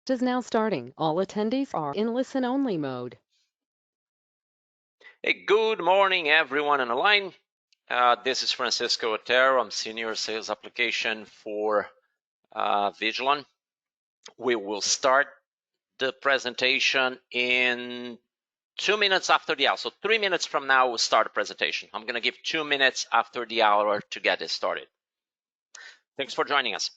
Is now starting. All attendees are in listen-only mode. Hey, good morning, everyone on the line. This is Francisco Otero. I'm Senior Sales Application for Vigilon. We will start the presentation in 2 minutes after the hour. So 3 minutes from now, we'll start the presentation. I'm going to give 2 minutes after the hour to get this started. Thanks for joining us.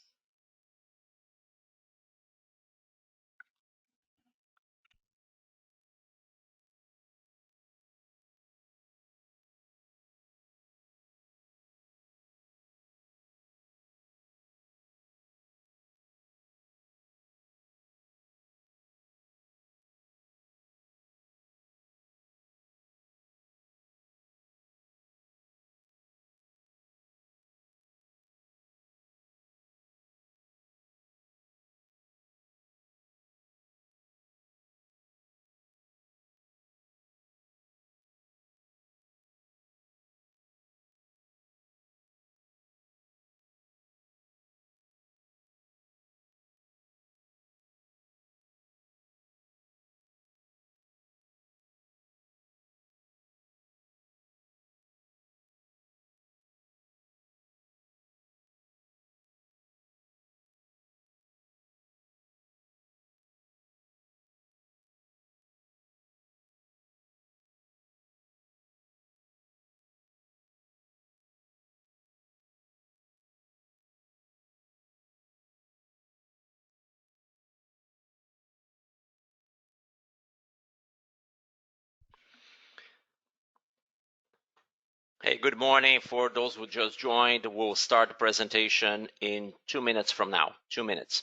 Hey, good morning. For those who just joined, we'll start the presentation in 2 minutes from now. 2 minutes.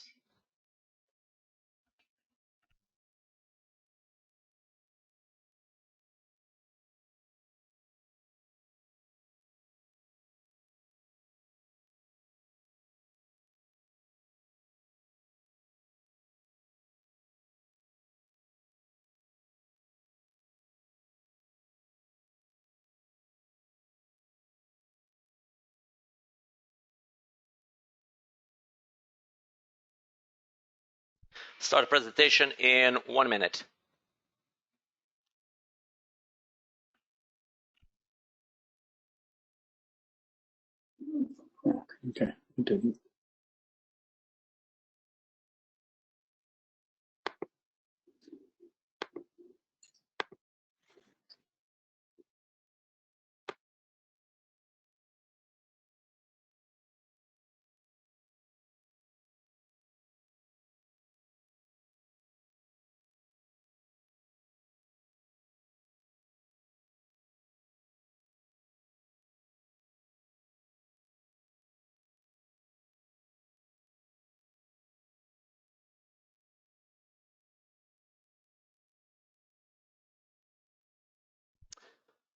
Start the presentation in 1 minute. Okay, it didn't.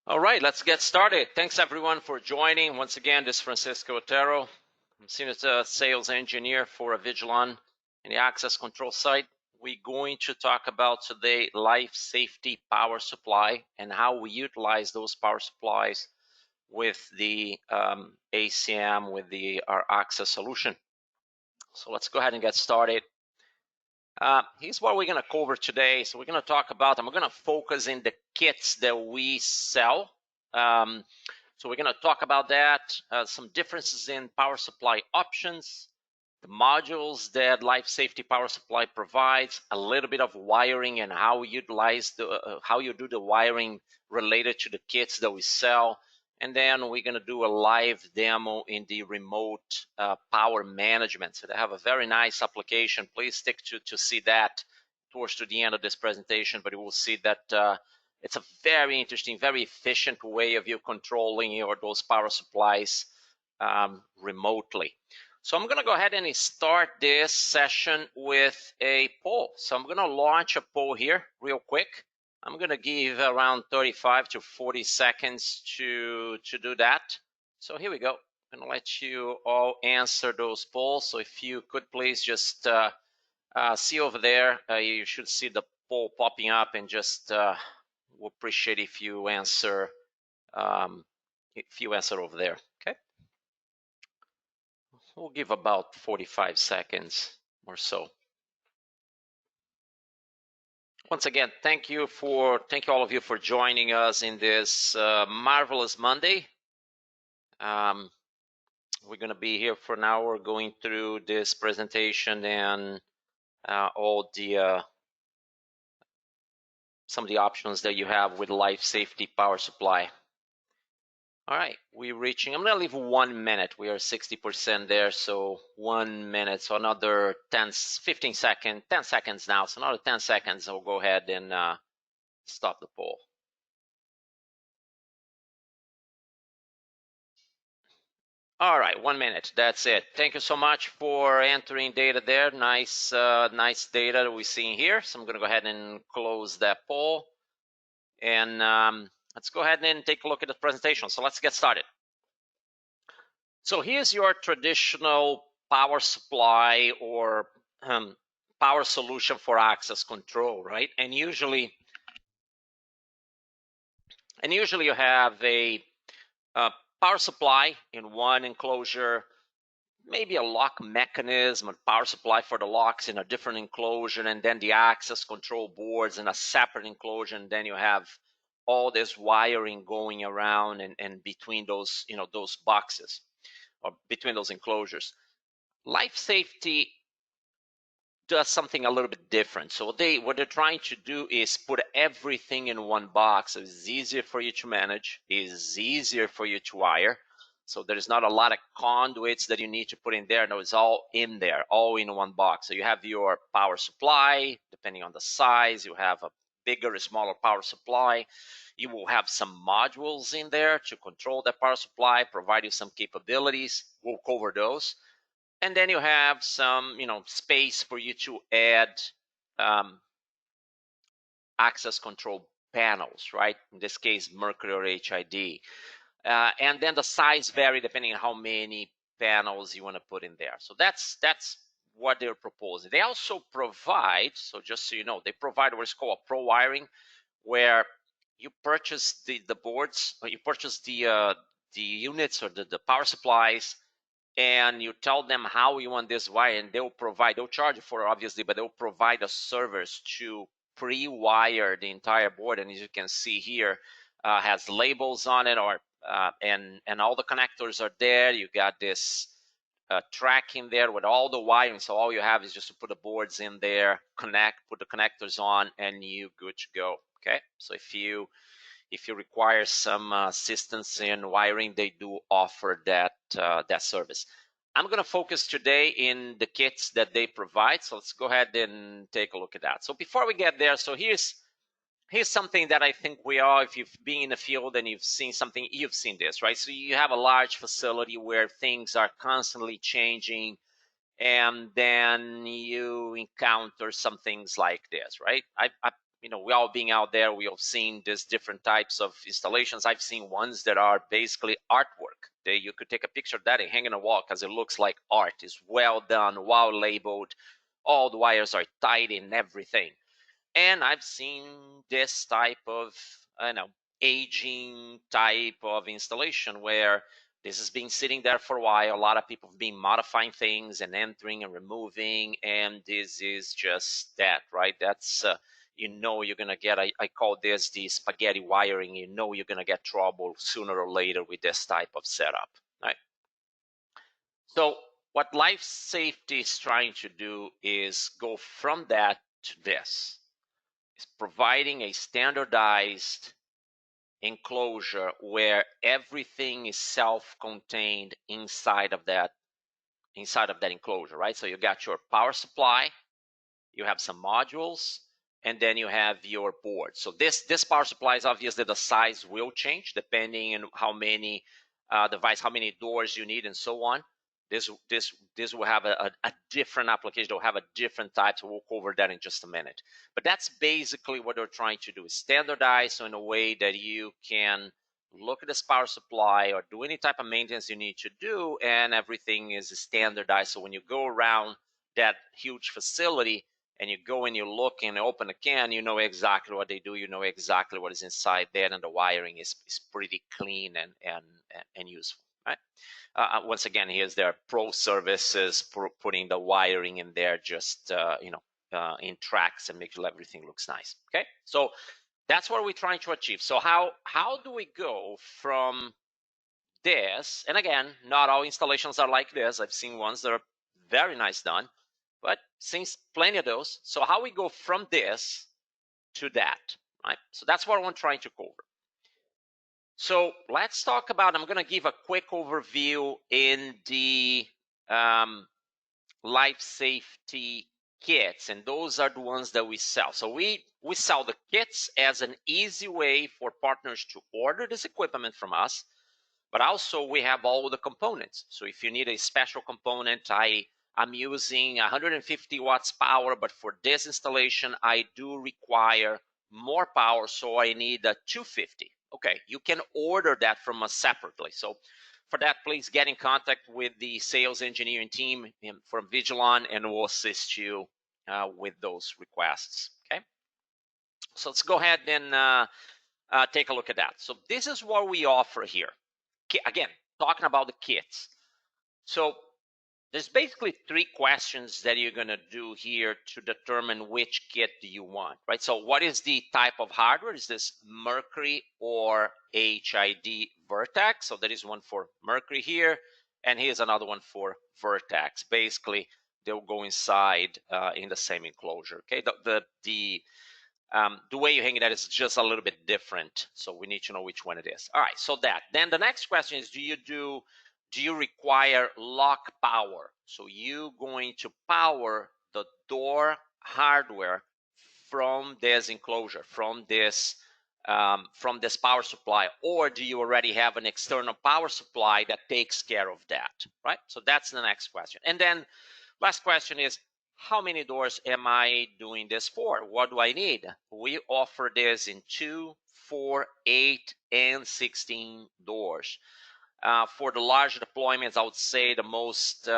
All right, let's get started. Thanks everyone for joining. Once again, this is Francisco Otero. I'm Senior Sales Engineer for Vigilon in the access control side. We're going to talk about today life safety power supply and how we utilize those power supplies with the ACM, with our access solution. So let's go ahead and get started. Here's what we're going to cover today. So we're going to talk about, I'm going to focus in the kits that we sell. So we're going to talk about that, some differences in power supply options, the modules that life safety power supply provides, a little bit of wiring and how we utilize how you do the wiring related to the kits that we sell. And then we're going to do a live demo in the remote power management. So they have a very nice application. Please stick to see that towards to the end of this presentation, but you will see that it's a very interesting, very efficient way of you controlling those power supplies remotely. So I'm going to go ahead and start this session with a poll. So I'm going to launch a poll here real quick. I'm going to give around 35 to 40 seconds to do that. So here we go. I'm going to let you all answer those polls. So if you could please just see over there, you should see the poll popping up, and just we'll appreciate if you answer over there. Okay. We'll give about 45 seconds or so. Once again, thank you all of you for joining us in this marvelous Monday. We're going to be here for an hour going through this presentation and all the some of the options that you have with life safety power supply. All right, we're reaching. I'm going to leave 1 minute. We are 60% there, so 1 minute. So another 10, 15 seconds, 10 seconds now. So another 10 seconds. I'll go ahead and stop the poll. All right, 1 minute. That's it. Thank you so much for entering data there. Nice, nice data that we're seeing here. So I'm going to go ahead and close that poll, and let's go ahead and take a look at the presentation. So let's get started. So here's your traditional power supply or power solution for access control, right? And usually you have a power supply in one enclosure, maybe a lock mechanism, a power supply for the locks in a different enclosure, and then the access control boards in a separate enclosure, and then you have all this wiring going around and between those, those boxes or between those enclosures. Life safety does something a little bit different. So what they're trying to do is put everything in one box. So it's easier for you to manage, it's easier for you to wire. So there's not a lot of conduits that you need to put in there. No, it's all in there, all in one box. So you have your power supply, depending on the size, you have a bigger or smaller power supply. You will have some modules in there to control that power supply, provide you some capabilities. We'll cover those. And then you have some, space for you to add access control panels, right? In this case, Mercury or HID. And then the size vary depending on how many panels you want to put in there. So that's what they're proposing. They also provide, so just so you know, they provide what's called a pro wiring, where you purchase the boards, or you purchase the units or the power supplies, and you tell them how you want this wire, and they'll charge you for it, obviously, but they'll provide a service to pre-wire the entire board. And as you can see here, has labels on it, or and all the connectors are there. You got this track in there with all the wiring, so all you have is just to put the boards in there, put the connectors on, and you good to go. Okay, so if you require some assistance in wiring, they do offer that service. I'm going to focus today in the kits that they provide. So let's go ahead and take a look at that. So before we get there, so here's something that I think we all, if you've been in the field and you've seen something, you've seen this, right? So you have a large facility where things are constantly changing, and then you encounter some things like this, right? We all being out there, we have seen these different types of installations. I've seen ones that are basically artwork. You could take a picture of that and hang on a wall because it looks like art. It's well done, well labeled. All the wires are tight and everything. And I've seen this type of, aging type of installation where this has been sitting there for a while. A lot of people have been modifying things and entering and removing, and this is just that, right? That's you're gonna get. I call this the spaghetti wiring. You're gonna get trouble sooner or later with this type of setup, right? So what life safety is trying to do is go from that to this. It's providing a standardized enclosure where everything is self-contained inside of that enclosure, right? So you got your power supply, you have some modules, and then you have your board. So this power supply is obviously the size will change depending on how many how many doors you need, and so on. This will have a different application. They'll have a different type, so we'll cover that in just a minute. But that's basically what they're trying to do, is standardize, so in a way that you can look at this power supply or do any type of maintenance you need to do, and everything is standardized. So when you go around that huge facility and you go and you look and open a can, you know exactly what they do, you know exactly what is inside there, and the wiring is pretty clean and useful, right? Once again, here's their pro services for putting the wiring in there, just in tracks and make sure everything looks nice. Okay, so that's what we're trying to achieve. So how do we go from this? And again, not all installations are like this. I've seen ones that are very nice done, but since plenty of those. So how we go from this to that, right? So that's what I'm trying to cover. So let's talk about, I'm going to give a quick overview in the life safety kits, and those are the ones that we sell. So we sell the kits as an easy way for partners to order this equipment from us, but also we have all the components. So if you need a special component, I'm using 150 watts power, but for this installation, I do require more power, so I need a 250. Okay, you can order that from us separately. So for that, please get in contact with the sales engineering team from Vigilon, and we'll assist you with those requests. Okay, so let's go ahead and take a look at that. So this is what we offer here. Again, talking about the kits. So there's basically three questions that you're going to do here to determine which kit do you want, right? So what is the type of hardware? Is this Mercury or HID Vertex? So there is one for Mercury here, and here's another one for Vertex. Basically, they'll go inside in the same enclosure. Okay, the way you hang that is just a little bit different, so we need to know which one it is. All right, so that. Then the next question is, do you require lock power? So you going to power the door hardware from this enclosure, from this power supply, or do you already have an external power supply that takes care of that, right? So that's the next question. And then last question is, how many doors am I doing this for? What do I need? We offer this in 2, 4, 8, and 16 doors. For the large deployments, I would say the most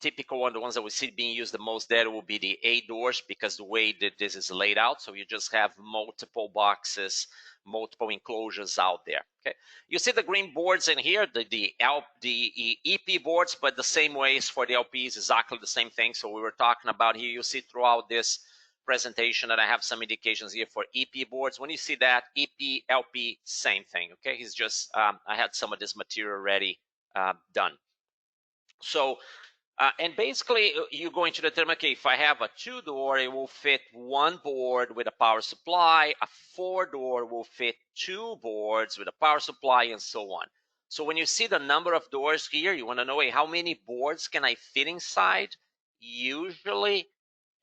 typical one, the ones that we see being used the most there will be the 8 doors, because the way that this is laid out, so you just have multiple boxes, multiple enclosures out there. Okay, you see the green boards in here, the EP boards, but the same ways for the LPs, exactly the same thing. So we were talking about here, you see throughout this presentation that I have some indications here for EP boards. When you see that, EP, LP, same thing. Okay, it's just I had some of this material already done. So and basically, you're going to determine, okay, if I have a 2-door, it will fit 1 board with a power supply. A 4-door will fit 2 boards with a power supply, and so on. So when you see the number of doors here, you want to know, hey, how many boards can I fit inside? Usually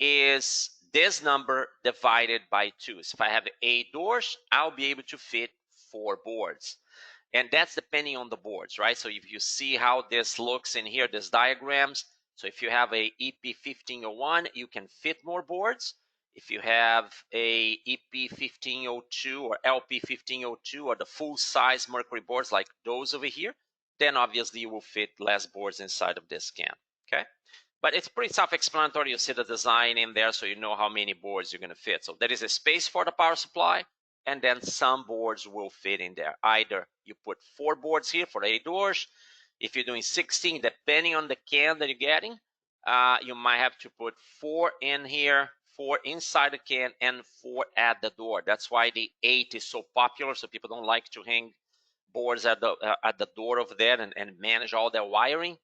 is this number divided by 2. So if I have 8 doors, I'll be able to fit 4 boards. And that's depending on the boards, right? So if you see how this looks in here, this diagrams. So if you have a EP1501, you can fit more boards. If you have a EP1502 or LP1502 or the full size Mercury boards like those over here, then obviously you will fit less boards inside of this can, okay? But it's pretty self-explanatory. You see the design in there, so you know how many boards you're going to fit. So there is a space for the power supply, and then some boards will fit in there. Either you put 4 boards here for 8 doors. If you're doing 16, depending on the can that you're getting, you might have to put 4 in here, 4 inside the can, and 4 at the door. That's why the 8 is so popular. So people don't like to hang boards at the door over there and manage all their wiring.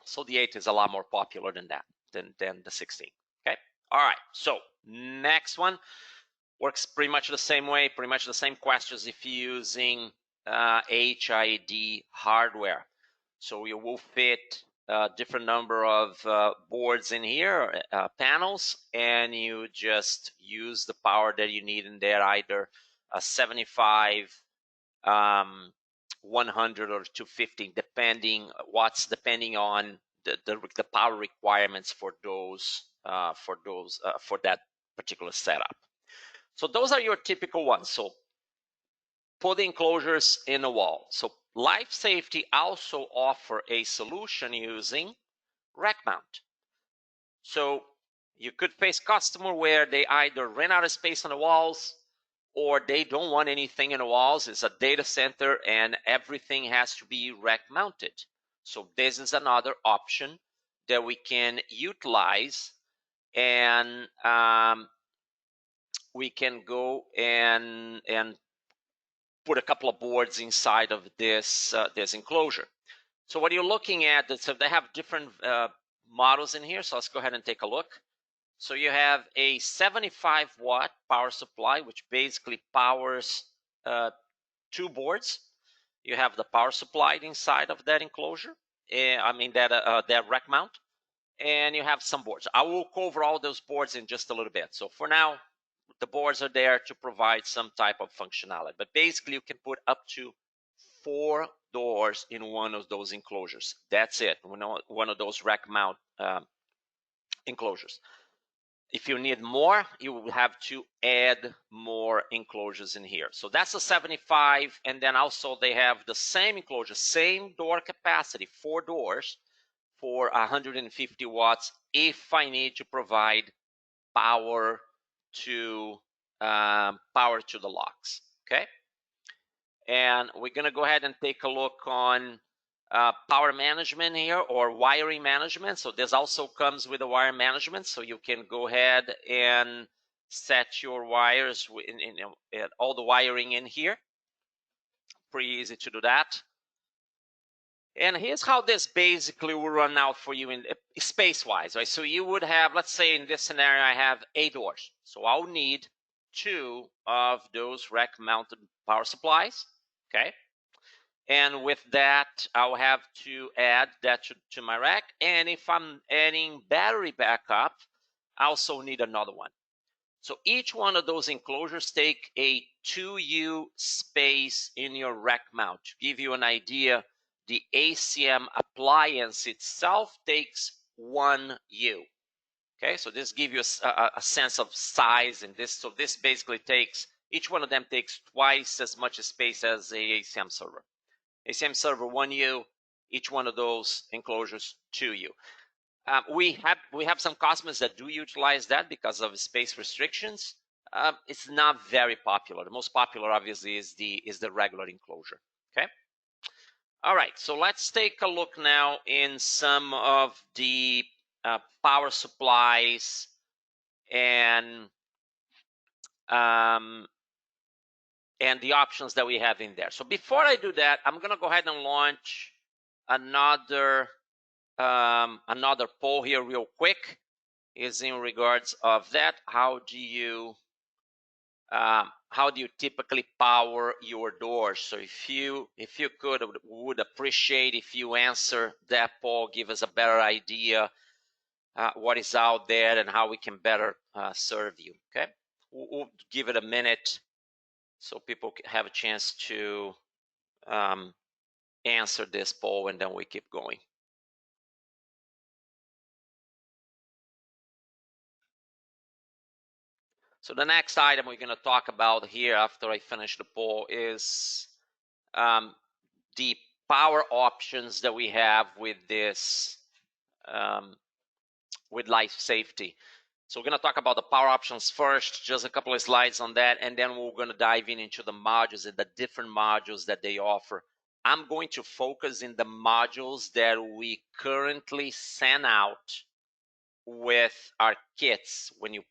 So the 8 is a lot more popular than that, than the 16. Okay. All right. So next one. Works pretty much the same way, pretty much the same questions if you're using HID hardware. So you will fit a different number of boards in here, panels, and you just use the power that you need in there, either a 75, 100, or 250, depending on the power requirements for that particular setup. So those are your typical ones. So put the enclosures in the wall. So Life Safety also offer a solution using rack mount. So you could face customer where they either run out of space on the walls, or they don't want anything in the walls. It's a data center and everything has to be rack mounted. So this is another option that we can utilize and we can go and put a couple of boards inside of this this enclosure. So what you're looking at is, so they have different models in here. So let's go ahead and take a look. So you have a 75 watt power supply, which basically powers 2 boards. You have the power supply inside of that enclosure. I mean that rack mount, and you have some boards. I will cover all those boards in just a little bit. So for now, the boards are there to provide some type of functionality. But basically, you can put up to 4 doors in one of those enclosures. That's it. One of those rack mount enclosures. If you need more, you will have to add more enclosures in here. So that's a 75, and then also they have the same enclosure, same door capacity, 4 doors for 150 watts if I need to provide power to the locks. Okay, and we're going to go ahead and take a look on power management here, or wiring management. So this also comes with the wire management, so you can go ahead and set your wires in all the wiring in here. Pretty easy to do that. And here's how this basically will run out for you in space-wise, right? So you would have, let's say in this scenario, I have 8 doors. So I'll need 2 of those rack-mounted power supplies, okay? And with that, I'll have to add that to my rack. And if I'm adding battery backup, I also need another one. So each one of those enclosures take a 2U space in your rack mount. To give you an idea, the ACM appliance itself takes 1U. Okay, so this gives you a sense of size in this. So this basically takes, each one of them takes twice as much space as a ACM server. ACM server 1U, each one of those enclosures 2U. We have some customers that do utilize that because of space restrictions. It's not very popular. The most popular, obviously, is the regular enclosure. Okay. All right. So let's take a look now in some of the power supplies and the options that we have in there. So before I do that, I'm going to go ahead and launch another poll here real quick. Is in regards of that. How do you typically power your doors? So if you would appreciate if you answer that poll, give us a better idea what is out there and how we can better serve you. Okay, we'll give it a minute so people have a chance to answer this poll, and then we keep going. So the next item we're going to talk about here after I finish the poll is the power options that we have with this, with life safety. So we're going to talk about the power options first, just a couple of slides on that, and then we're going to dive into the modules and the different modules that they offer. I'm going to focus in the modules that we currently send out with our kits. When you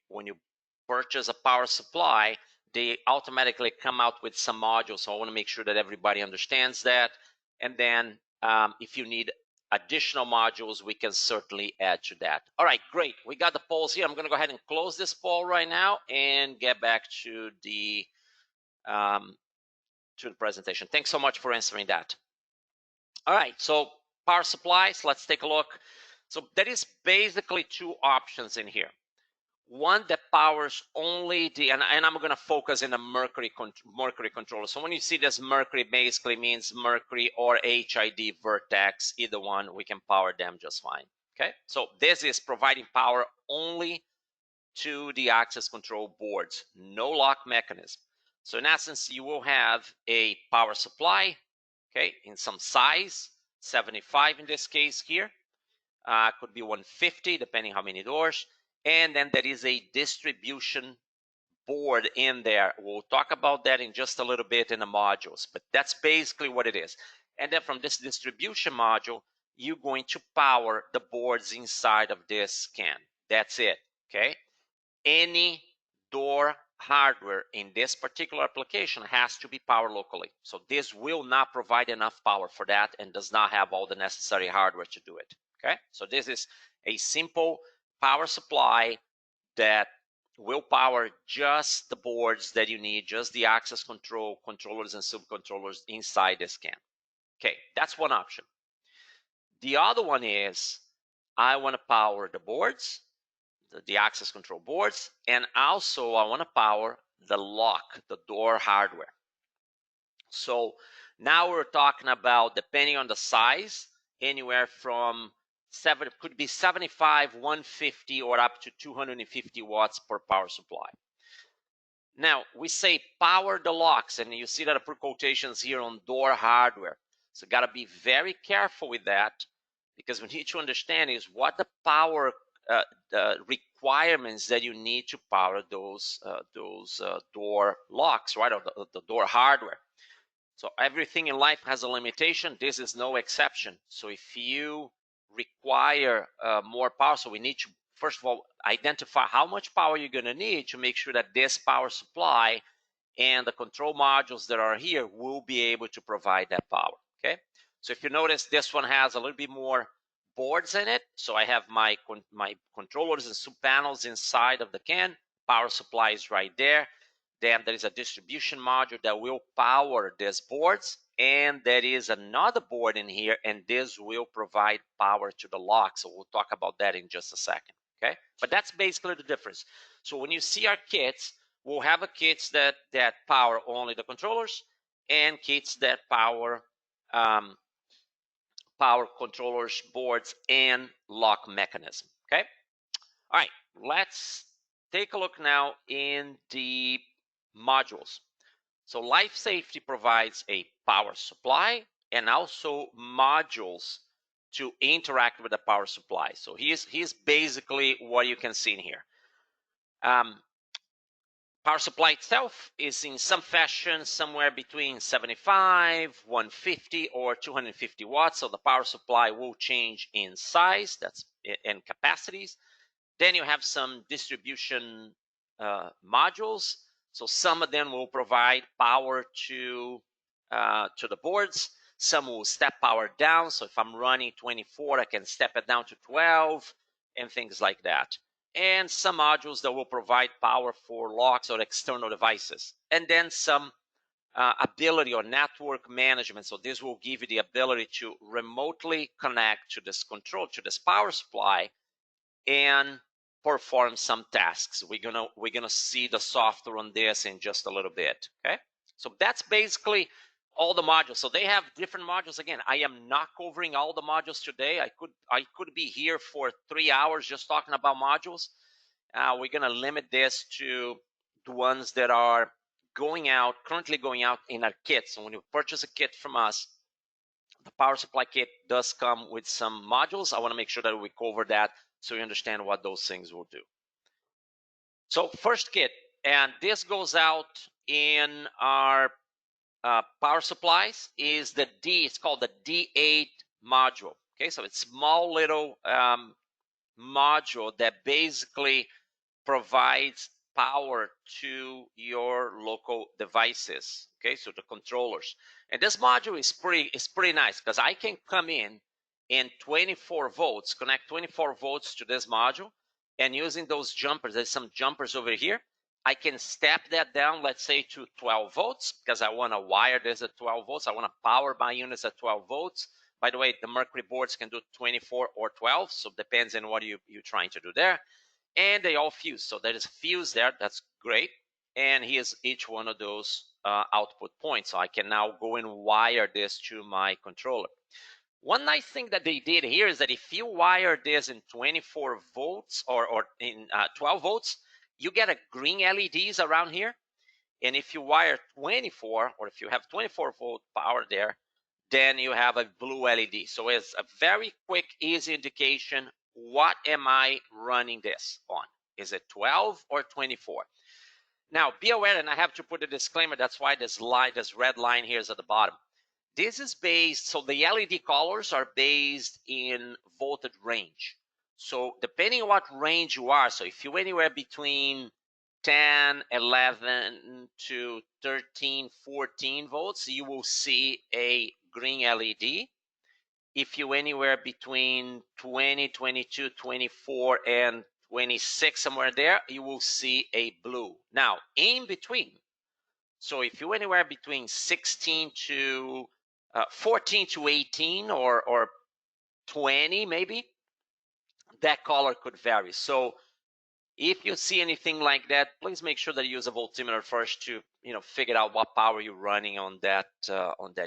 purchase a power supply, they automatically come out with some modules. So I want to make sure that everybody understands that. And then if you need additional modules, we can certainly add to that. All right, great. We got the polls here. I'm going to go ahead and close this poll right now and get back to the presentation. Thanks so much for answering that. All right, so power supplies, let's take a look. So there is basically 2 options in here. One that powers only the, and I'm going to focus in a Mercury controller. So when you see this Mercury, basically means Mercury or HID Vertex, either one, we can power them just fine. Okay, so this is providing power only to the access control boards, no lock mechanism. So in essence, you will have a power supply, okay, in some size, 75 in this case here, could be 150 depending how many doors. And then there is a distribution board in there. We'll talk about that in just a little bit in the modules, but that's basically what it is. And then from this distribution module, you're going to power the boards inside of this can. That's it. okay? Any door hardware in this particular application has to be powered locally. So this will not provide enough power for that and does not have all the necessary hardware to do it, okay? So this is a simple power supply that will power just the boards that you need, just the access control controllers and subcontrollers inside this can. Okay, that's one option. The other one is I want to power the boards, the access control boards, and also I want to power the lock, the door hardware. So now we're talking about, depending on the size, anywhere from could be 75, 150, or up to 250 watts per power supply. Now we say power the locks, and you see that I put quotations here on door hardware. So got to be very careful with that, because we need to understand is what the power requirements that you need to power those door locks, right, or the door hardware. So everything in life has a limitation. This is no exception. So if you require more power, so we need to, first of all, identify how much power you're going to need to make sure that this power supply and the control modules that are here will be able to provide that power, okay? So if you notice, this one has a little bit more boards in it. So I have my controllers and sub panels inside of the can. Power supply is right there. Then there is a distribution module that will power these boards, and there is another board in here, and this will provide power to the lock. So we'll talk about that in just a second, okay? But that's basically the difference. So when you see our kits, we'll have a kits that power only the controllers, and kits that power power controllers, boards, and lock mechanism, okay? All right, let's take a look now in the modules. So life safety provides a power supply and also modules to interact with the power supply. So here's basically what you can see in here. Power supply itself is in some fashion somewhere between 75, 150, or 250 watts. So the power supply will change in size, that's in capacities. Then you have some distribution modules. So some of them will provide power to the boards. Some will step power down. So if I'm running 24, I can step it down to 12 and things like that. And some modules that will provide power for locks or external devices. And then some ability or network management. So this will give you the ability to remotely connect to this control, to this power supply, and perform some tasks. We're gonna see the software on this in just a little bit, okay? So that's basically all the modules. So they have different modules. Again, I am not covering all the modules today. I could be here for 3 hours just talking about modules. We're gonna limit this to the ones that are currently going out in our kits. So when you purchase a kit from us, the power supply kit does come with some modules. I want to make sure that we cover that so you understand what those things will do. So first kit, and this goes out in our power supplies, is the it's called the D8 module. Okay, so it's small little module that basically provides power to your local devices, okay, so the controllers. And this module is pretty nice, because I can come in 24 volts, connect 24 volts to this module, and using those jumpers, there's some jumpers over here, I can step that down, let's say, to 12 volts, because I want to wire this at 12 volts. I want to power my units at 12 volts. By the way, the Mercury boards can do 24 or 12, so it depends on what you're trying to do there. And they all fuse. So there is a fuse there. That's great. And here's each one of those output points. So I can now go and wire this to my controller. One nice thing that they did here is that if you wire this in 24 volts or in 12 volts, you get a green LEDs around here. And if you wire 24, or if you have 24 volt power there, then you have a blue LED. So it's a very quick, easy indication. What am I running this on? Is it 12 or 24? Now, be aware, and I have to put a disclaimer, that's why this red line here is at the bottom. This is based, so the LED colors are based in voltage range. So depending on what range you are, so if you're anywhere between 10, 11 to 13, 14 volts, you will see a green LED. If you're anywhere between 20, 22, 24, and 26, somewhere there, you will see a blue. Now, in between, so if you're anywhere between 16 to 14 to 18 or 20 maybe, that color could vary. So if you see anything like that, please make sure that you use a voltmeter first to figure out what power you're running on that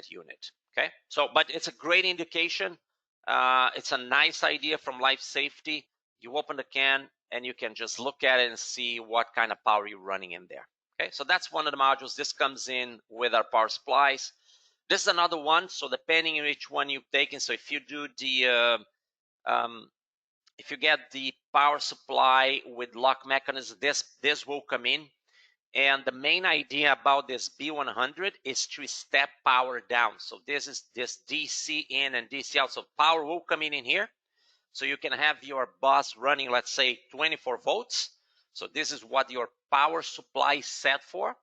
unit. Okay, so but it's a great indication. It's a nice idea from life safety. You open the can and you can just look at it and see what kind of power you're running in there. Okay, so that's one of the modules. This comes in with our power supplies. This is another one. So depending on which one you've taken, so if you do the if you get the power supply with lock mechanism, this will come in. And the main idea about this B100 is to step power down. So this is this DC in and DC out. So power will come in here. So you can have your bus running, let's say 24 volts. So this is what your power supply is set for.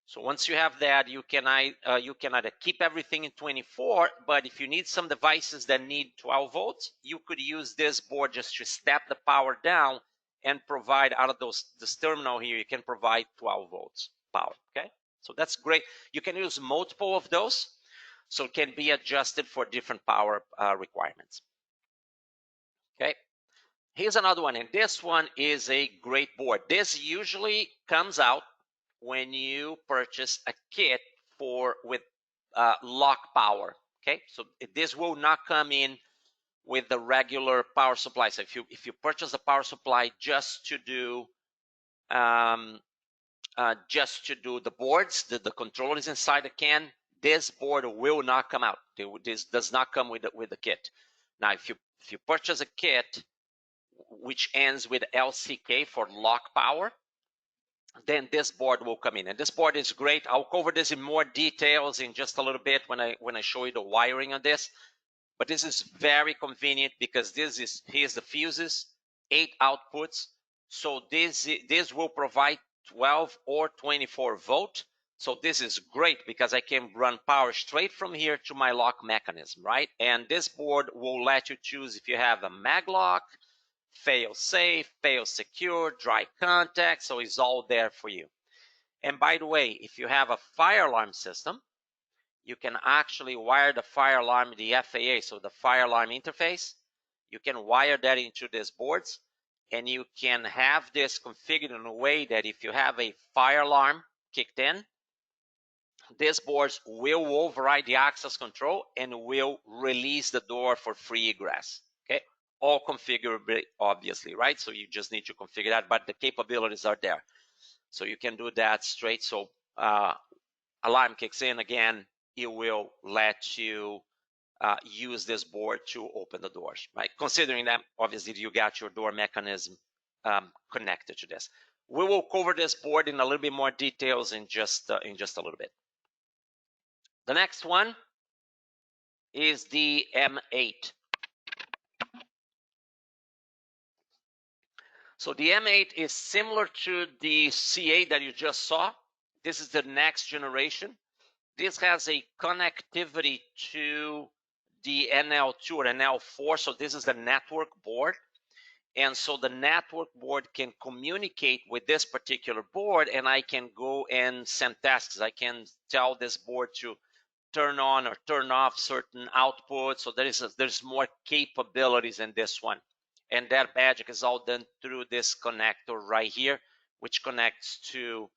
So once you have that, you can either keep everything in 24, but if you need some devices that need 12 volts, you could use this board just to step the power down and provide out of this terminal here, you can provide 12 volts power, okay? So that's great. You can use multiple of those, so it can be adjusted for different power requirements, okay? Here's another one, and this one is a great board. This usually comes out when you purchase a kit with lock power. Okay, so this will not come in with the regular power supply. So if you purchase a power supply just to do the boards, the controllers inside the can, this board will not come out. This does not come with the kit. Now, if you purchase a kit which ends with LCK for lock power, then this board will come in, and this board is great. I'll cover this in more details in just a little bit when I show you the wiring on this, but this is very convenient because here's the fuses, 8 outputs. So this will provide 12 or 24 volt. So this is great because I can run power straight from here to my lock mechanism, right? And this board will let you choose if you have a mag lock, fail safe, fail secure, dry contact, so it's all there for you. And by the way, if you have a fire alarm system, you can actually wire the fire alarm, the FAA, so the fire alarm interface, you can wire that into these boards, and you can have this configured in a way that if you have a fire alarm kicked in, these boards will override the access control and will release the door for free egress. Okay, all configurable, obviously, right? So you just need to configure that, but the capabilities are there. So you can do that straight. So alarm kicks in again, it will let you use this board to open the doors, right? Considering that obviously you got your door mechanism connected to this. We will cover this board in a little bit more details in just a little bit. The next one is the M8. So the M8 is similar to the C8 that you just saw. This is the next generation. This has a connectivity to the NL2 or NL4. So this is the network board. And so the network board can communicate with this particular board, and I can go and send tasks. I can tell this board to turn on or turn off certain outputs. So there's more capabilities in this one. And that magic is all done through this connector right here, which connects to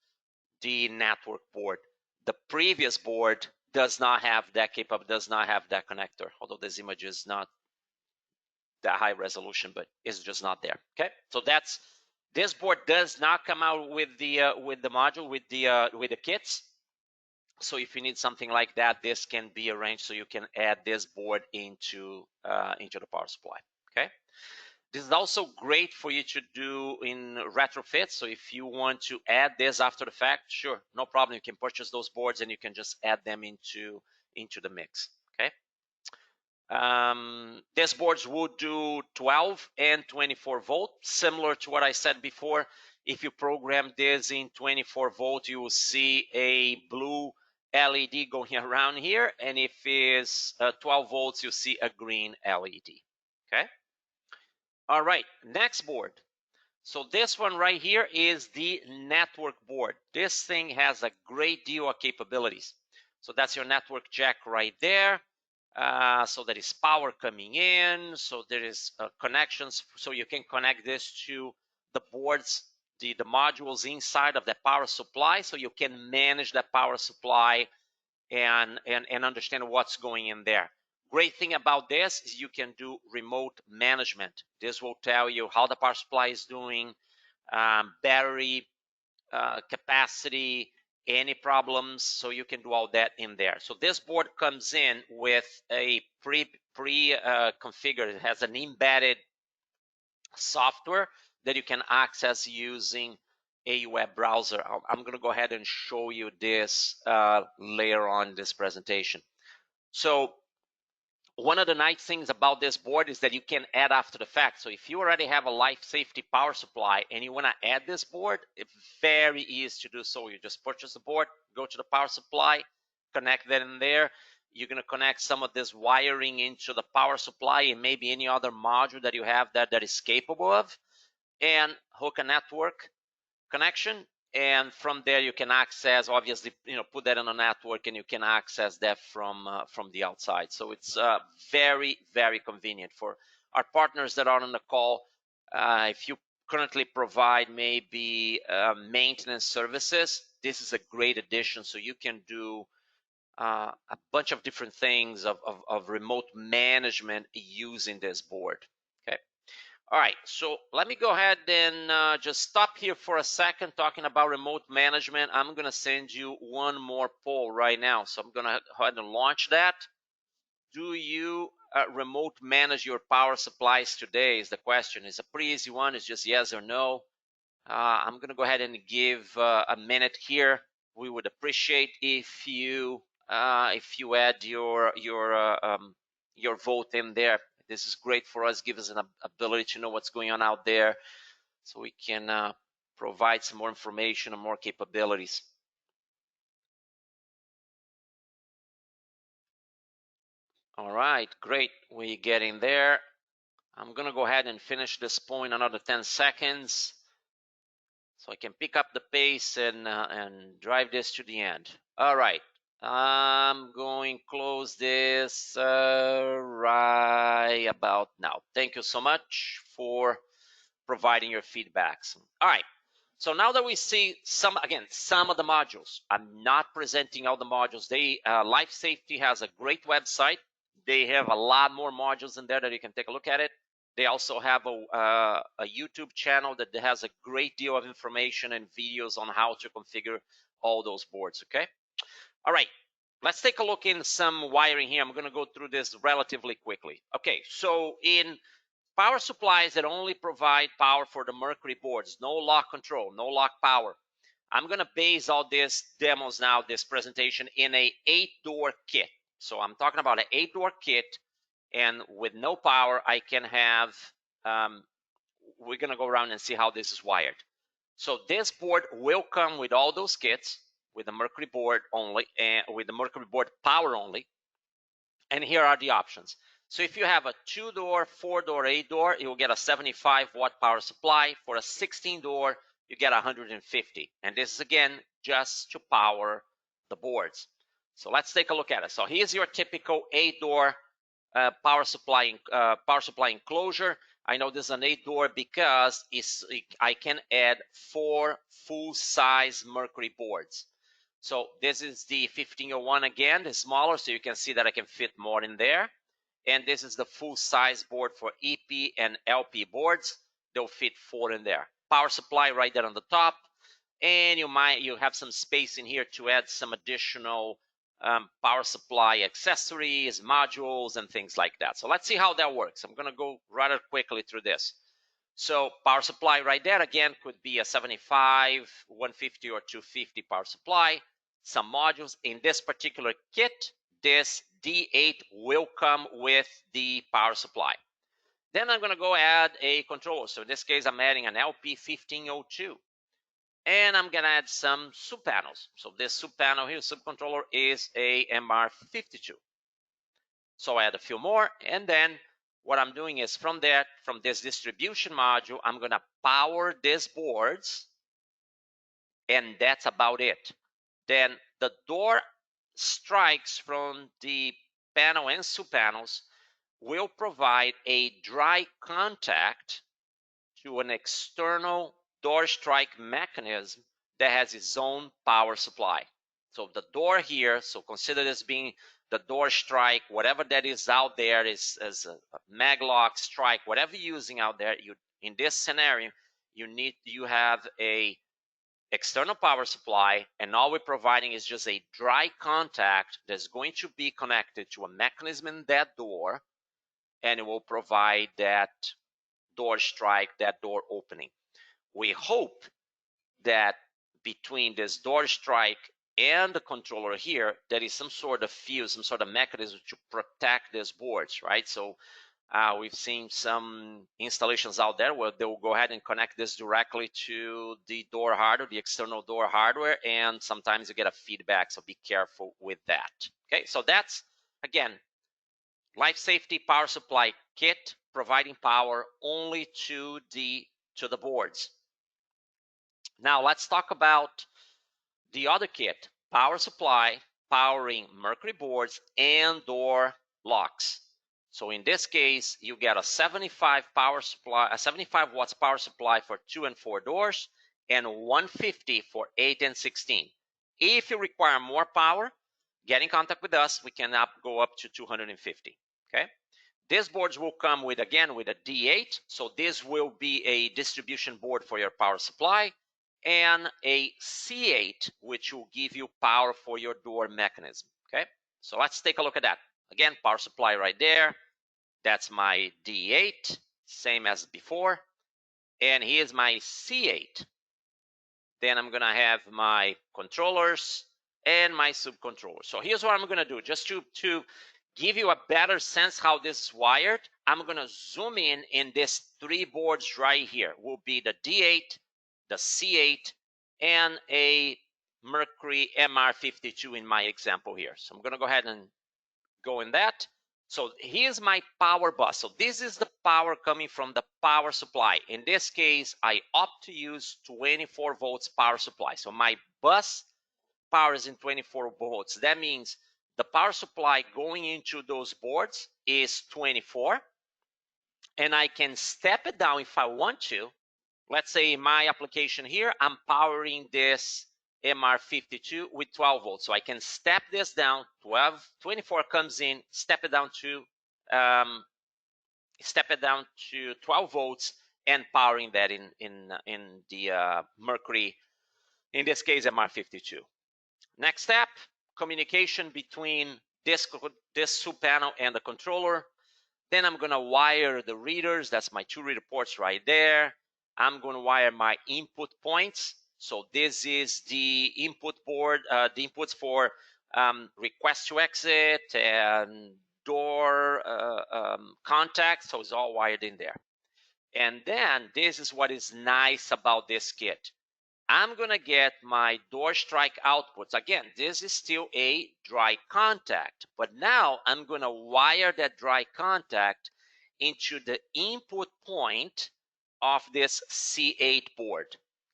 the network board. The previous board does not have that does not have that connector, although this image is not that high resolution, but it's just not there. Okay, so this board does not come out with the module with the kits. So if you need something like that, this can be arranged so you can add this board into the power supply. Okay, this is also great for you to do in retrofit. So if you want to add this after the fact, sure, no problem. You can purchase those boards and you can just add them into the mix. Okay. These boards would do 12 and 24 volt, similar to what I said before. If you program this in 24 volt, you will see a blue LED going around here, and if it's 12 volts, you see a green LED. Okay. All right, next board. So this one right here is the network board. This thing has a great deal of capabilities. So that's your network jack right there. So there is power coming in. So there is connections. So you can connect this to the boards, the modules inside of the power supply. So you can manage that power supply and understand what's going in there. Great thing about this is you can do remote management. This will tell you how the power supply is doing, battery capacity, any problems, so you can do all that in there. So this board comes in with a configured, it has an embedded software that you can access using a web browser. I'm going to go ahead and show you this later on in this presentation. So one of the nice things about this board is that you can add after the fact. So if you already have a life safety power supply and you want to add this board, it's very easy to do so. You just purchase the board, go to the power supply, connect that in there. You're going to connect some of this wiring into the power supply and maybe any other module that you have that is capable of, and hook a network connection, and from there you can access, obviously, put that on a network and you can access that from the outside. So it's very, very convenient for our partners that are on the call. If you currently provide maybe maintenance services, this is a great addition. So you can do a bunch of different things of remote management using this board. Okay. All right, so let me go ahead and just stop here for a second talking about remote management. I'm going to send you one more poll right now. So I'm going to go ahead and launch that. Do you remote manage your power supplies today is the question. It's a pretty easy one. It's just yes or no. I'm going to go ahead and give a minute here. We would appreciate if you add your vote in there. This is great for us, gives us an ability to know what's going on out there, so we can provide some more information and more capabilities. All right, great. We're getting there. I'm going to go ahead and finish this point another 10 seconds so I can pick up the pace and drive this to the end. All right. I'm going to close this right about now. Thank you so much for providing your feedbacks. All right. So now that we see some of the modules, I'm not presenting all the modules. Life Safety has a great website. They have a lot more modules in there that you can take a look at it. They also have a YouTube channel that has a great deal of information and videos on how to configure all those boards, okay? All right, let's take a look in some wiring here. I'm going to go through this relatively quickly. Okay, so in power supplies that only provide power for the Mercury boards, no lock control, no lock power, I'm going to base all these demos now, this presentation, in a 8-door kit. So I'm talking about an 8-door kit, and with no power, I can have, we're going to go around and see how this is wired. So this board will come with all those kits, with the Mercury board only, and with the Mercury board power only. And here are the options. So if you have a 2-door, 4-door, 8-door, you will get a 75-watt power supply. For a 16-door, you get 150. And this is, again, just to power the boards. So let's take a look at it. So here's your typical 8-door power supply enclosure. I know this is an 8-door because I can add 4 full-size Mercury boards. So this is the 1501 again, the smaller, so you can see that I can fit more in there. And this is the full-size board for EP and LP boards. They'll fit 4 in there. Power supply right there on the top. And you have some space in here to add some additional power supply accessories, modules, and things like that. So let's see how that works. I'm going to go rather quickly through this. So power supply right there, again, could be a 75, 150, or 250 power supply. Some modules. In this particular kit, this D8 will come with the power supply. Then I'm going to go add a controller. So in this case, I'm adding an LP1502. And I'm going to add some sub-panels. So this sub-panel here, subcontroller, is a MR52. So I add a few more. And then what I'm doing is from this distribution module, I'm going to power these boards. And that's about it. Then the door strikes from the panel and sub-panels will provide a dry contact to an external door strike mechanism that has its own power supply. So the door here, so consider this being the door strike, whatever that is out there is as a maglock strike, whatever you're using out there, in this scenario, you have a external power supply, and all we're providing is just a dry contact that's going to be connected to a mechanism in that door, and it will provide that door strike, that door opening. We hope that between this door strike and the controller here, there is some sort of fuse, some sort of mechanism to protect these boards, right? So we've seen some installations out there where they'll go ahead and connect this directly to the door hardware, the external door hardware, and sometimes you get a feedback, so be careful with that. Okay, so that's, again, life safety power supply kit providing power only to the boards. Now let's talk about the other kit, power supply powering mercury boards and door locks. So in this case, you get a 75 watts power supply for 2 and 4 doors, and 150 for 8 and 16. If you require more power, get in contact with us. We can go up to 250. Okay. These boards will come with, again, with a D8. So this will be a distribution board for your power supply, and a C8, which will give you power for your door mechanism. Okay. So let's take a look at that. Again, power supply right there. That's my D8, same as before. And here's my C8. Then I'm going to have my controllers and my subcontrollers. So here's what I'm going to do. Just to give you a better sense how this is wired, I'm going to zoom in these 3 boards right here. Will be the D8, the C8, and a Mercury MR52 in my example here. So I'm going to go ahead and go in that. So here's my power bus. So this is the power coming from the power supply. In this case, I opt to use 24 volts power supply. So my bus power is in 24 volts. That means the power supply going into those boards is 24. And I can step it down if I want to. Let's say in my application here, I'm powering this MR52 with 12 volts. So I can step this down, 24 comes in, step it down to 12 volts, and powering that in the Mercury, in this case MR52. Next step, communication between this sub-panel and the controller. Then I'm going to wire the readers. That's my 2 reader ports right there. I'm going to wire my input points. So this is the input board, the inputs for request to exit and door contact. So it's all wired in there. And then this is what is nice about this kit. I'm going to get my door strike outputs. Again, this is still a dry contact, but now I'm going to wire that dry contact into the input point of this C8 board.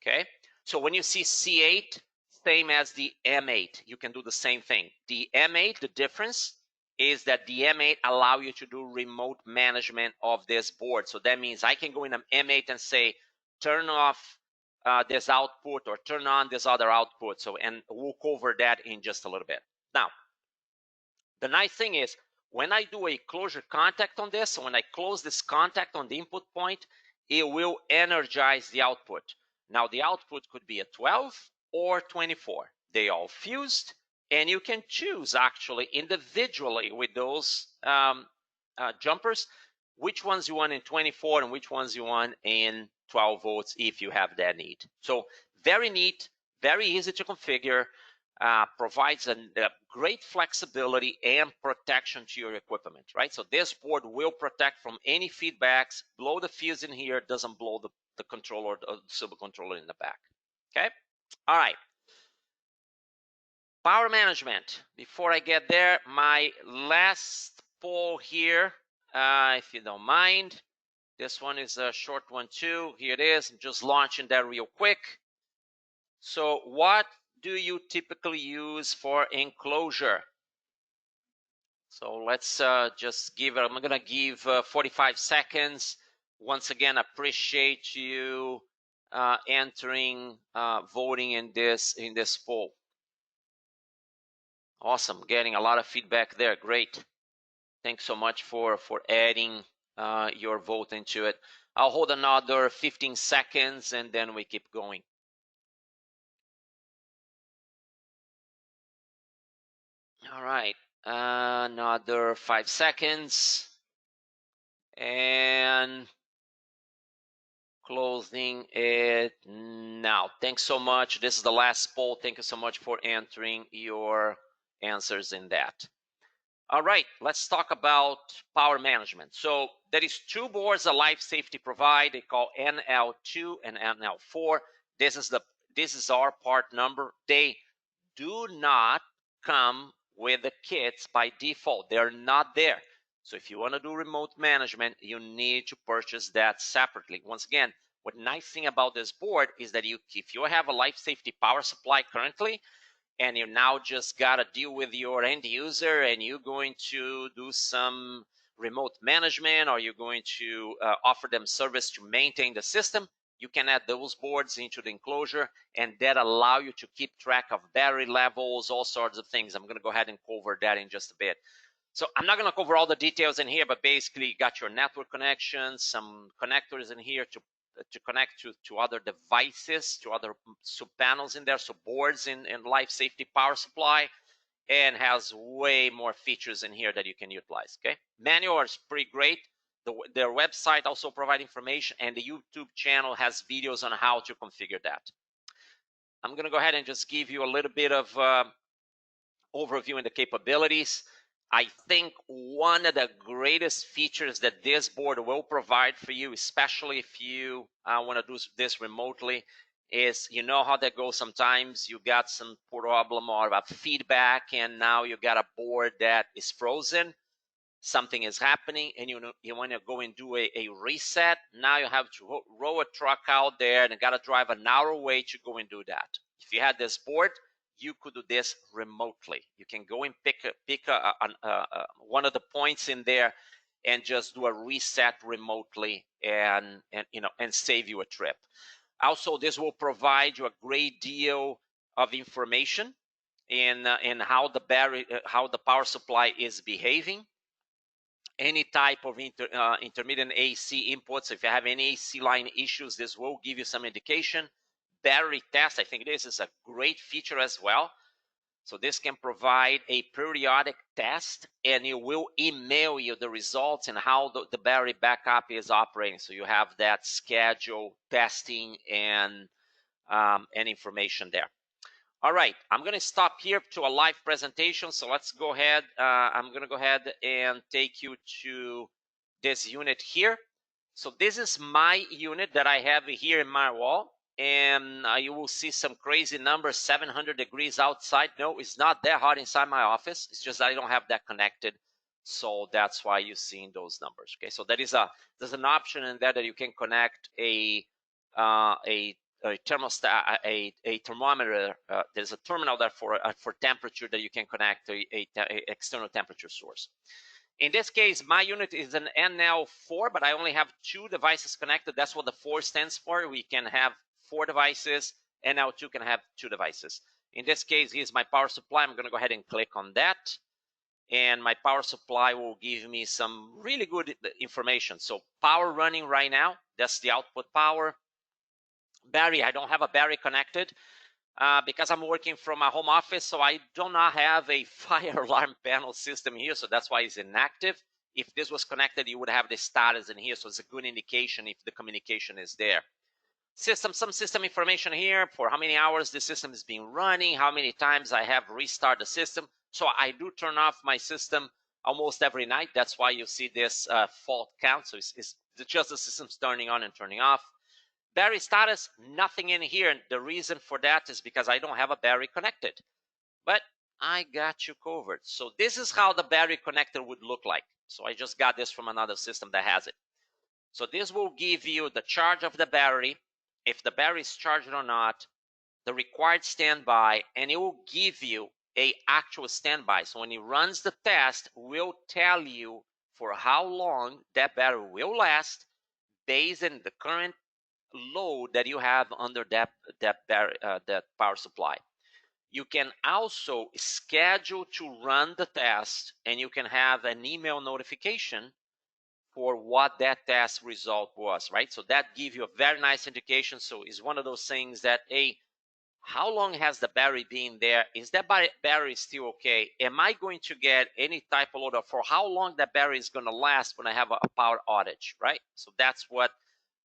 Okay, so when you see C8, same as the M8, you can do the same thing. The M8, the difference is that the M8 allow you to do remote management of this board. So that means I can go in an M8 and say, turn off this output or turn on this other output. So, and we'll cover that in just a little bit. Now, the nice thing is when I do a closure contact on this, so when I close this contact on the input point, it will energize the output. Now, the output could be a 12 or 24. They all fused, and you can choose actually individually with those jumpers which ones you want in 24 and which ones you want in 12 volts if you have that need. So very neat, very easy to configure. provides a great flexibility and protection to your equipment, right? So this board will protect from any feedbacks, blow the fuse in here, doesn't blow the controller, the silver controller in the back, okay? All right. Power management. Before I get there, my last poll here, if you don't mind. This one is a short one too. Here it is. I'm just launching that real quick. So what do you typically use for enclosure? So let's just give, I'm going to give 45 seconds. Once again, appreciate you entering, voting in this poll. Awesome, getting a lot of feedback there. Great. Thanks so much for adding your vote into it. I'll hold another 15 seconds and then we keep going. All right, another 5 seconds and closing it now. Thanks so much. This is the last poll. Thank you so much for entering your answers in that. All right, let's talk about power management. So there is two boards that Life Safety provide. They call NL2 and NL4. This is our part number. They do not come with the kits by default. They're not there. So if you want to do remote management, you need to purchase that separately. Once again, what nice thing about this board is that if you have a Life Safety power supply currently, and you now just got to deal with your end user and you're going to do some remote management or you're going to offer them service to maintain the system, you can add those boards into the enclosure and that allow you to keep track of battery levels, all sorts of things. I'm going to go ahead and cover that in just a bit. So I'm not going to cover all the details in here, but basically you got your network connections, some connectors in here to connect to other devices, to other sub panels in there, so boards in Life Safety power supply, and has way more features in here that you can utilize. Okay, manual is pretty great. Their website also provide information, and the YouTube channel has videos on how to configure that. I'm going to go ahead and just give you a little bit of overview in the capabilities. I think one of the greatest features that this board will provide for you, especially if you want to do this remotely, is you know how that goes sometimes. You got some problem or a feedback, and now you got a board that is frozen. Something is happening, and you want to go and do a reset. Now you have to row a truck out there and got to drive an hour away to go and do that. If you had this board, you could do this remotely. You can go and pick one of the points in there and just do a reset remotely and save you a trip. Also, this will provide you a great deal of information in how the power supply is behaving. Any type of intermittent AC inputs. If you have any AC line issues, this will give you some indication. Battery test, I think this is a great feature as well. So this can provide a periodic test, and it will email you the results and how the battery backup is operating. So you have that schedule, testing, and information there. All right, I'm going to stop here to a live presentation. So let's go ahead. I'm going to go ahead and take you to this unit here. So this is my unit that I have here in my wall. And you will see some crazy numbers, 700 degrees outside. No, it's not that hot inside my office. It's just that I don't have that connected. So that's why you're seeing those numbers. Okay, so there's an option in there that you can connect a thermostat, a thermometer. There's a terminal there for temperature that you can connect a external temperature source. In this case, my unit is an NL4, but I only have 2 devices connected. That's what the 4 stands for. We can have 4 devices. NL2 can have 2 devices. In this case, here's my power supply. I'm going to go ahead and click on that. And my power supply will give me some really good information. So power running right now. That's the output power. Battery, I don't have a battery connected because I'm working from a home office, so I do not have a fire alarm panel system here, so that's why it's inactive. If this was connected, you would have the status in here, so it's a good indication if the communication is there. some system information here for how many hours the system is being running, how many times I have restarted the system. So I do turn off my system almost every night. That's why you see this fault count. So it's just the system's turning on and turning off. Battery status, nothing in here. And the reason for that is because I don't have a battery connected. But I got you covered. So this is how the battery connector would look like. So I just got this from another system that has it. So this will give you the charge of the battery, if the battery is charged or not, the required standby, and it will give you a actual standby. So when it runs the test, it will tell you for how long that battery will last based on the current load that you have under that power supply. You can also schedule to run the test, and you can have an email notification for what that test result was, right? So that gives you a very nice indication. So it's one of those things that, hey, how long has the battery been there? Is that battery still okay? Am I going to get any type of load, or for how long that battery is going to last when I have a power outage, right? So that's what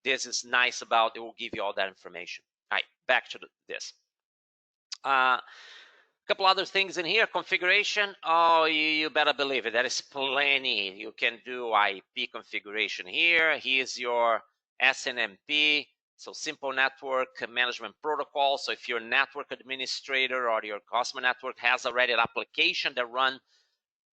this is nice about. It will give you all that information. All right, back to this. Couple other things in here. Configuration. Oh, you better believe it. There is plenty. You can do IP configuration here. Here's your SNMP. So simple network management protocol. So if your network administrator or your customer network has already an application that run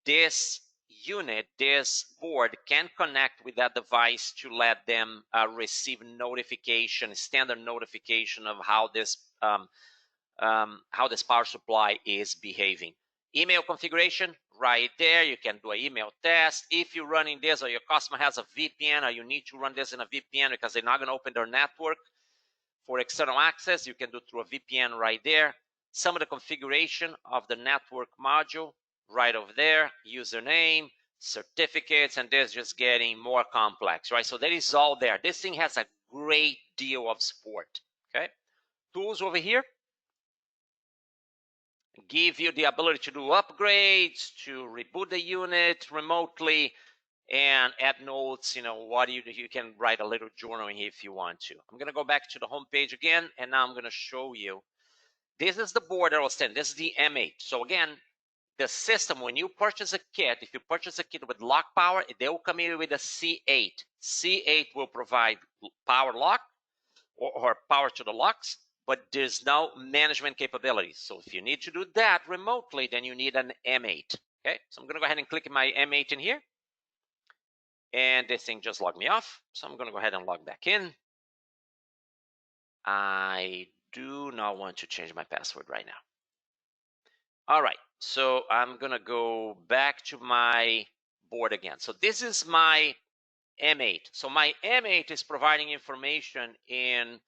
this unit, this board can connect with that device to let them receive notification, standard notification of how this power supply is behaving. Email configuration right there. You can do an email test. If you're running this, or your customer has a VPN, or you need to run this in a VPN because they're not going to open their network for external access, you can do through a VPN right there. Some of the configuration of the network module right over there, username, certificates, and this just getting more complex, right? So that is all there. This thing has a great deal of support, okay? Tools over here give you the ability to do upgrades, to reboot the unit remotely, and add notes. You know, what you can write a little journal in here if you want to. I'm going to go back to the home page again, and now I'm going to show you. This is the board that I was saying. This is the M8. So again, the system, when you purchase a kit, if you purchase a kit with lock power, they will come in with a C8. C8 will provide power lock or power to the locks, but there's no management capabilities. So if you need to do that remotely, then you need an M8. Okay, so I'm going to go ahead and click my M8 in here. And this thing just logged me off. So I'm going to go ahead and log back in. I do not want to change my password right now. All right, so I'm going to go back to my board again. So this is my M8. So my M8 is providing information in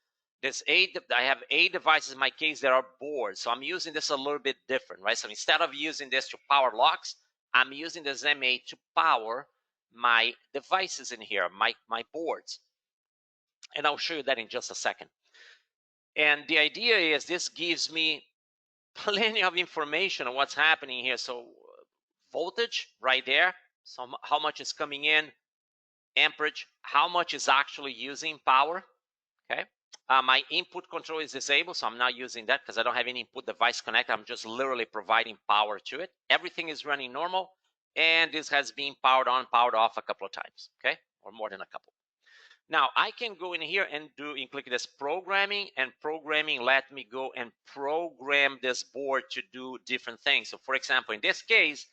this I have 8 devices in my case that are boards. So I'm using this a little bit different, right? So instead of using this to power locks, I'm using this M8 to power my devices in here, my boards. And I'll show you that in just a second. And the idea is this gives me plenty of information on what's happening here. So voltage right there. So how much is coming in, amperage, how much is actually using power. Okay. My input control is disabled, so I'm not using that because I don't have any input device connected. I'm just literally providing power to it. Everything is running normal, and this has been powered on, powered off a couple of times, okay, or more than a couple. Now I can go in here and click this programming, and programming let me go and program this board to do different things. So for example, in this case,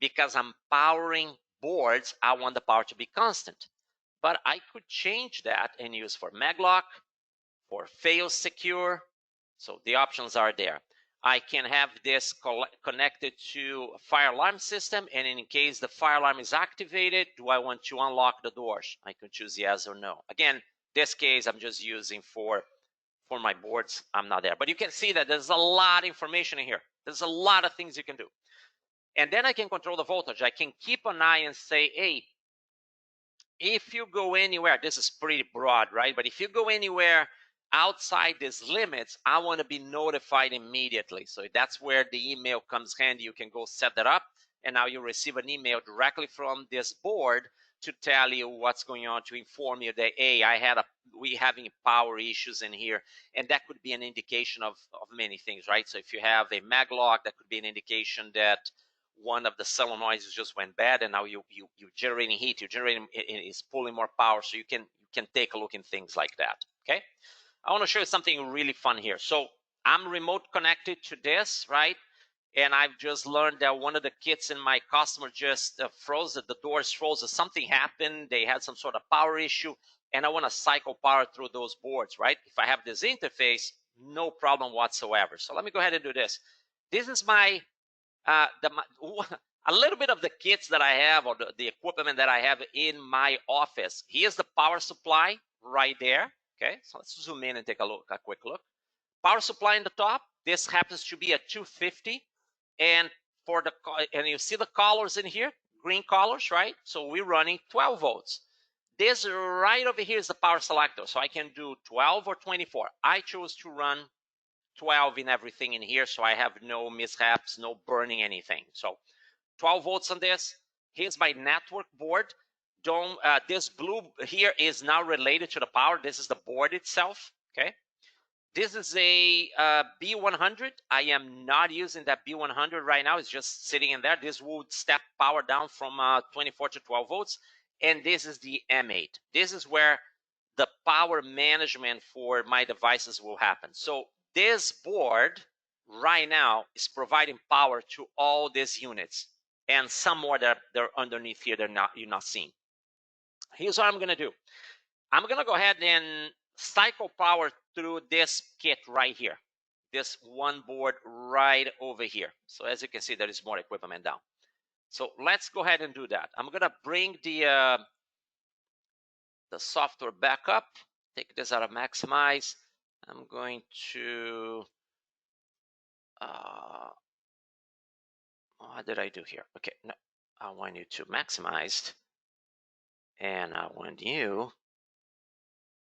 because I'm powering boards, I want the power to be constant. But I could change that and use for maglock, for fail secure. So the options are there. I can have this connected to a fire alarm system, and in case the fire alarm is activated, do I want to unlock the doors? I can choose yes or no. Again, this case I'm just using for my boards. I'm not there. But you can see that there's a lot of information in here. There's a lot of things you can do. And then I can control the voltage. I can keep an eye and say, hey, if you go anywhere, this is pretty broad, right? But if you go anywhere outside these limits, I want to be notified immediately. So that's where the email comes handy. You can go set that up, and now you receive an email directly from this board to tell you what's going on, to inform you that, hey, I had we having power issues in here, and that could be an indication of many things, right? So if you have a maglock, that could be an indication that one of the solenoids just went bad, and now you're generating heat, it's pulling more power, so you can take a look in things like that. Okay, I want to show you something really fun here. So I'm remote connected to this, right? And I've just learned that one of the kits in my customer just froze, the doors froze, something happened, they had some sort of power issue, and I want to cycle power through those boards, right? If I have this interface, no problem whatsoever. So let me go ahead and do this. This is my, a little bit of the kits that I have, or the equipment that I have in my office. Here's the power supply right there. Okay, so let's zoom in and take a quick look. Power supply in the top. This happens to be a 250. And you see the colors in here, green colors, right? So we're running 12 volts. This right over here is the power selector. So I can do 12 or 24. I chose to run 12 in everything in here, so I have no mishaps, no burning anything. So 12 volts on this. Here's my network board. This blue here is now related to the power. This is the board itself, okay? This is a B100. I am not using that B100 right now. It's just sitting in there. This would step power down from 24 to 12 volts. And this is the M8. This is where the power management for my devices will happen. So this board right now is providing power to all these units, and some more that they're underneath here you're not seeing. Here's what I'm going to do. I'm going to go ahead and cycle power through this kit right here, this one board right over here. So as you can see, there is more equipment down. So let's go ahead and do that. I'm going to bring the software back up, take this out of maximize. I'm going to, what did I do here? Okay, no, I want you to maximized, and I want you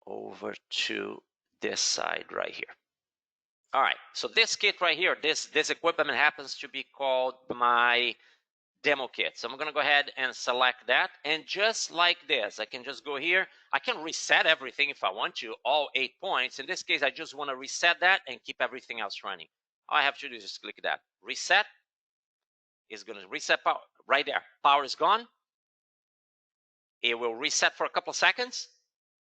over to this side right here. All right, so this kit right here, this equipment happens to be called my demo kit. So I'm going to go ahead and select that. And just like this, I can just go here. I can reset everything if I want to, all 8 points. In this case, I just want to reset that and keep everything else running. All I have to do is just click that. Reset is going to reset power right there. Power is gone. It will reset for a couple of seconds,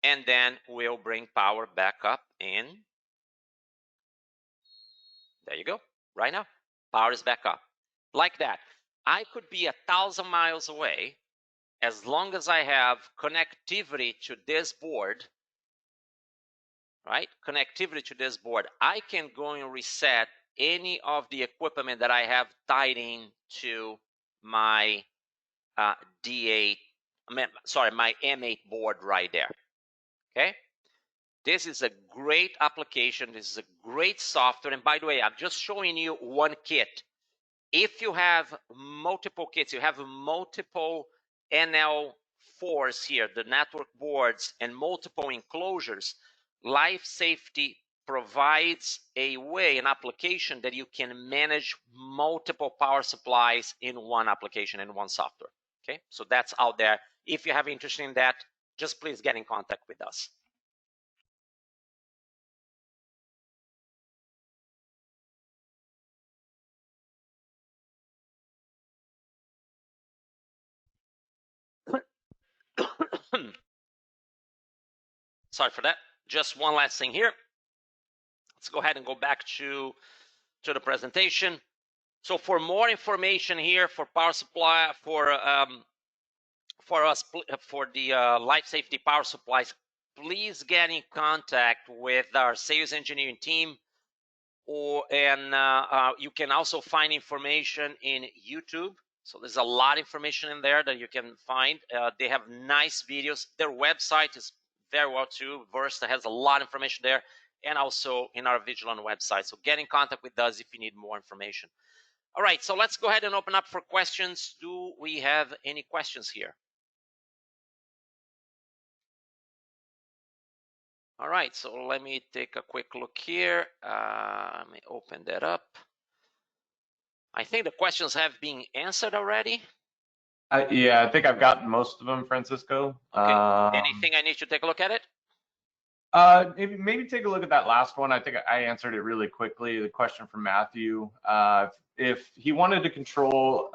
and then we'll bring power back up in. There you go. Right now, power is back up. Like that. I could be 1,000 miles away. As long as I have connectivity to this board, right? Connectivity to this board, I can go and reset any of the equipment that I have tied in to my D8, my M8 board right there. Okay. This is a great application. This is a great software. And by the way, I'm just showing you one kit. If you have multiple kits, you have multiple NL4s here, the network boards, and multiple enclosures, Life Safety provides a way, an application that you can manage multiple power supplies in one application, in one software. Okay, so that's out there. If you have interest in that, just please get in contact with us. Sorry for that. Just one last thing here. Let's go ahead and go back to the presentation. So for more information here for power supply, for the life safety power supplies, please get in contact with our sales engineering team, and you can also find information in YouTube. So there's a lot of information in there that you can find. They have nice videos. Their website is very well too. Versta has a lot of information there, and also in our Vigilant website. So get in contact with us if you need more information. All right, so let's go ahead and open up for questions. Do we have any questions here? All right, so let me take a quick look here. Let me open that up. I think the questions have been answered already. Yeah, I think I've gotten most of them, Francisco. Okay. Anything I need to take a look at it? Maybe take a look at that last one. I think I answered it really quickly. The question from Matthew, if he wanted to control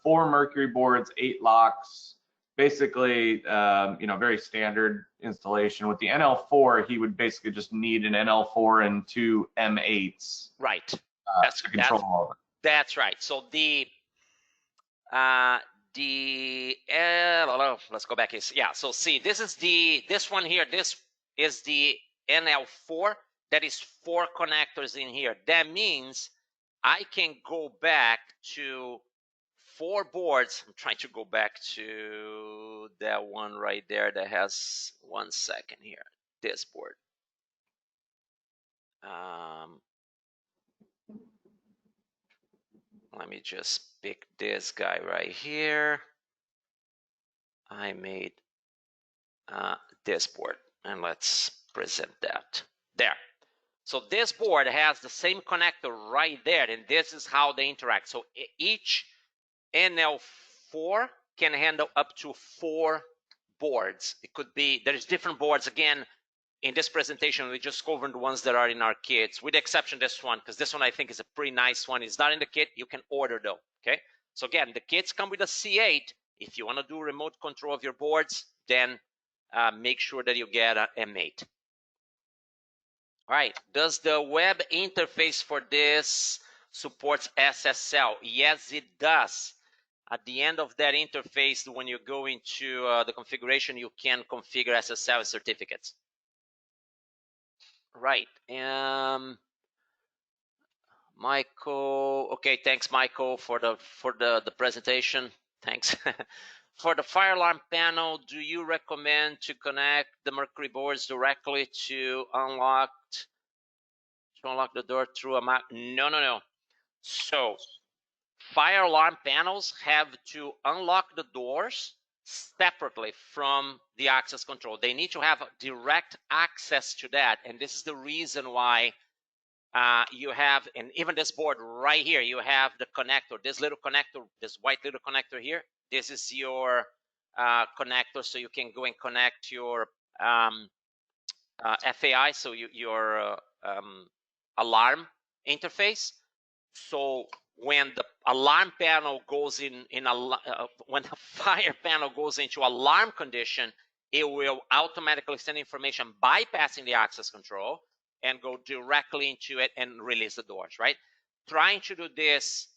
4 Mercury boards, 8 locks, basically, very standard installation. With the NL4, he would basically just need an NL4 and 2 M8s. Right. To control all of it. That's right. So let's go back. Yeah. So see, this one here. This is the NL4. That is 4 connectors in here. That means I can go back to 4 boards. I'm trying to go back to that one right there that has 1 second here. This board. Let me just pick this guy right here. I made this board, and let's present that. There. So this board has the same connector right there, and this is how they interact. So each NL4 can handle up to 4 boards. It could be, there's different boards. Again, in this presentation, we just covered the ones that are in our kits, with the exception of this one, because this one I think is a pretty nice one. It's not in the kit. You can order though, okay? So again, the kits come with a C8. If you want to do remote control of your boards, then make sure that you get an M8. All right, does the web interface for this supports SSL? Yes, it does. At the end of that interface, when you go into the configuration, you can configure SSL certificates. Right. Michael. Okay, thanks, Michael, for the presentation. Thanks. For the fire alarm panel, do you recommend to connect the Mercury boards directly to unlock the door through a Mac? No. So fire alarm panels have to unlock the doors separately from the access control. They need to have direct access to that, and this is the reason why you have, and even this board right here, you have the connector, this little connector, this white little connector here. This is your connector, so you can go and connect your FAI, so your alarm interface. So when the alarm panel goes when the fire panel goes into alarm condition, it will automatically send information bypassing the access control and go directly into it and release the doors, right? Trying to do this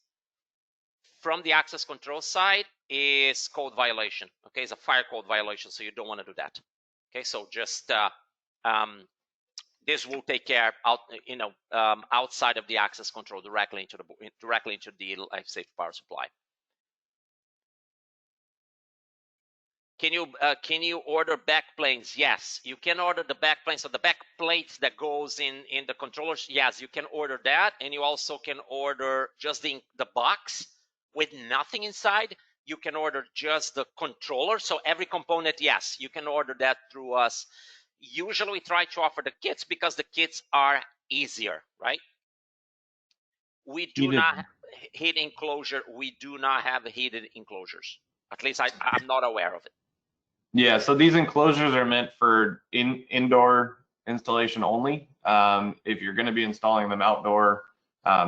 from the access control side is code violation, okay? It's a fire code violation, so you don't want to do that, okay? So just this will take care outside of the access control directly into the life safety power supply. Can you order back planes? Yes, you can order the back planes. So the back plates that goes in the controllers, yes, you can order that, and you also can order just the box with nothing inside. You can order just the controller. So every component, yes, you can order that through us. Usually we try to offer the kits because the kits are easier, right? We do not have heat enclosure. We do not have heated enclosures. At least I'm not aware of it. Yeah, so these enclosures are meant for indoor installation only. If you're going to be installing them outdoor,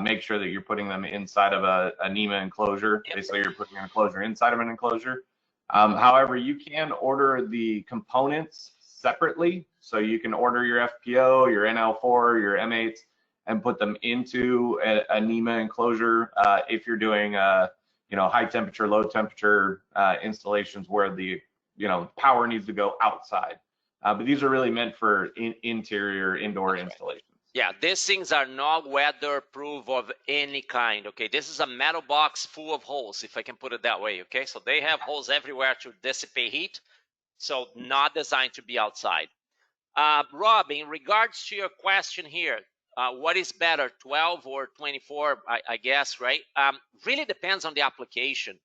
make sure that you're putting them inside of a NEMA enclosure. Yep. Basically, you're putting an enclosure inside of an enclosure. However, you can order the components separately. So you can order your FPO, your NL4, your M8s, and put them into a NEMA enclosure if you're doing high temperature, low temperature installations where the power needs to go outside. But these are really meant for interior, indoor installations. Yeah, these things are not weatherproof of any kind, okay? This is a metal box full of holes, if I can put it that way, okay? So they have holes everywhere to dissipate heat, so not designed to be outside. Rob, in regards to your question here, what is better, 12 or 24, I guess, right? Really depends on the application.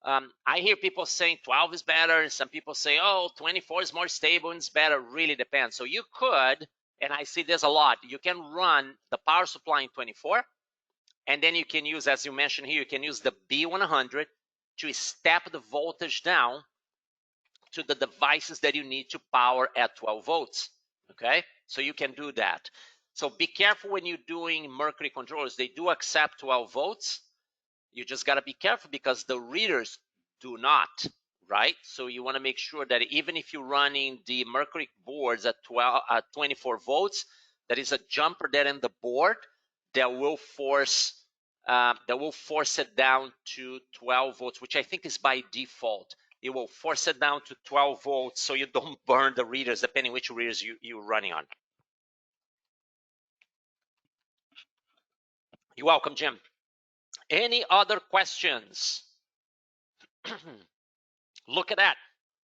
I hear people saying 12 is better, and some people say, oh, 24 is more stable and it's better. Really depends. So you could, and I see this a lot, you can run the power supply in 24, and then you can use, as you mentioned here, you can use the B100 to step the voltage down to the devices that you need to power at 12 volts. Okay, so you can do that. So be careful when you're doing mercury controllers. They do accept 12 volts. You just got to be careful because the readers do not, right? So you want to make sure that even if you're running the mercury boards at 24 volts, there is a jumper there in the board that will force it down to 12 volts, which I think is by default. It will force it down to 12 volts so you don't burn the readers, depending which readers you're running on. You're welcome, Jim. Any other questions? Look at that.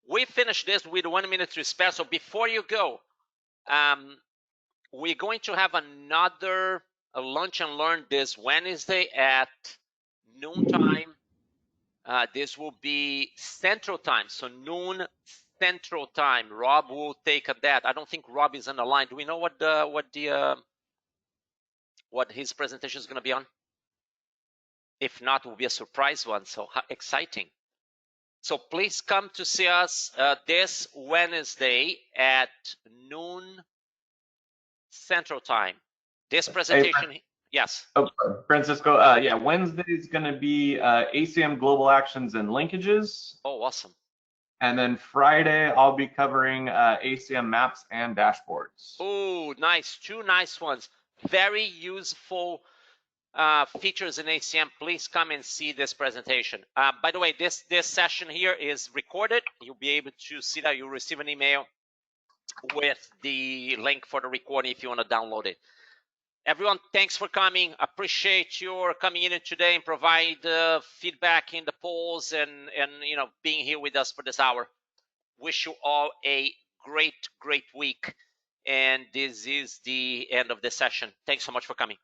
We finished this with 1 minute to spare. So before you go, we're going to have another lunch and learn this Wednesday at noontime. This will be Central Time, so noon Central Time. Rob will take that. I don't think Rob is on the line. Do we know what his presentation is going to be on? If not, it will be a surprise one. So how exciting! So please come to see us this Wednesday at noon Central Time. This presentation, yes. Oh, Francisco, yeah, Wednesday is going to be ACM Global Actions and Linkages. Oh, awesome. And then Friday, I'll be covering ACM maps and dashboards. Oh, nice. Two nice ones. Very useful features in ACM. Please come and see this presentation. By the way, this session here is recorded. You'll be able to see that. You'll receive an email with the link for the recording if you want to download it. Everyone, thanks for coming. Appreciate your coming in today and provide feedback in the polls and being here with us for this hour. Wish you all a great week. And this is the end of the session. Thanks so much for coming.